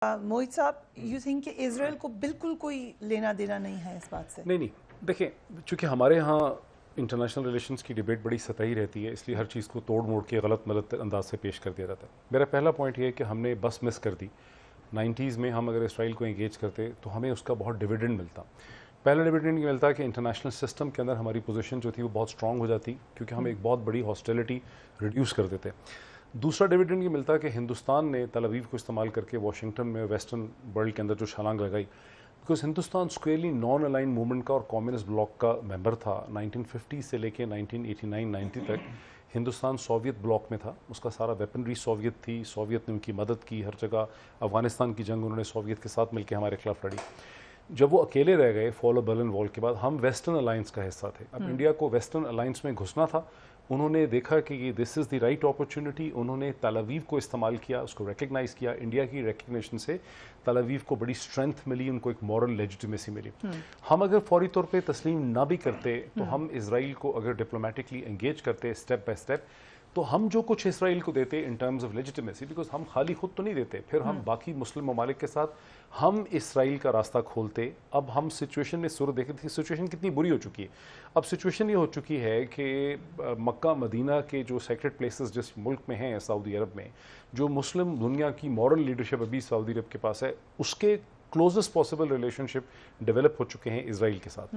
मोहित साहब, you think कि Israel को बिल्कुल कोई लेना देना नहीं है इस बात से? नहीं, देखिए, चूँकि हमारे यहाँ इंटरनेशनल रिलेशंस की डिबेट बड़ी सतही रहती है, इसलिए हर चीज़ को तोड़ मोड़ के गलत मलत अंदाज से पेश कर दिया जाता है। मेरा पहला पॉइंट ये है कि हमने बस मिस कर दी। 90s में हम अगर इसराइल को एंगेज करते तो हमें उसका बहुत डिविडेंड मिलता। पहला डिविडेंड ये मिलता कि इंटरनेशनल सिस्टम के अंदर हमारी पोजीशन जो थी वो बहुत स्ट्रांग हो जाती, क्योंकि हम एक बहुत बड़ी हॉस्टिलिटी रिड्यूस कर देते। दूसरा डिविडेंड ये मिलता कि हिंदुस्तान ने तल अवीव को इस्तेमाल करके वाशिंगटन में वेस्टर्न वर्ल्ड के अंदर जो छलांग लगाई, because Hindustan squarely non align movement का और कम्युनिस्ट ब्लॉक का मेंबर था। 1950 से लेके 1989-90 तक हिंदुस्तान सोवियत ब्लॉक में था, उसका सारा वेपनरी सोवियत थी, सोवियत ने उनकी मदद की हर जगह। अफगानिस्तान की जंग उन्होंने सोवियत के साथ मिलकर हमारे खिलाफ लड़ी। जब वो अकेले रह गए फॉल ऑफ बर्लिन वॉल के बाद, हम वेस्टर्न अलायंस का हिस्सा थे। अब इंडिया को वेस्टर्न अलायंस में घुसना था। उन्होंने देखा कि ये this is the right opportunity, उन्होंने तल अवीव को इस्तेमाल किया, उसको रिकग्नाइज़ किया। इंडिया की रिकग्निशन से तल अवीव को बड़ी स्ट्रेंथ मिली, उनको एक मॉरल लेजिटिमेसी मिली। हम अगर फौरी तौर पे तस्लीम ना भी करते तो हम इजराइल को अगर डिप्लोमेटिकली एंगेज करते स्टेप बाय स्टेप, तो हम जो कुछ इसराइल को देते in terms of legitimacy, because हम खाली खुद तो नहीं देते, फिर हम बाकी मुस्लिम ममालिक के साथ हम इसराइल का रास्ता खोलते। अब हम सिचुएशन में सूरत देखे थे, सिचुएशन कितनी बुरी हो चुकी है। अब सिचुएशन ये हो चुकी है कि मक्का मदीना के जो सेक्रेड प्लेसेस जिस मुल्क में हैं सऊदी अरब में, जो मुस्लिम दुनिया की मॉरल लीडरशिप अभी सऊदी अरब के पास है, उसके क्लोजेस्ट पॉसिबल रिलेशनशिप डेवलप हो चुके हैं इसराइल के साथ।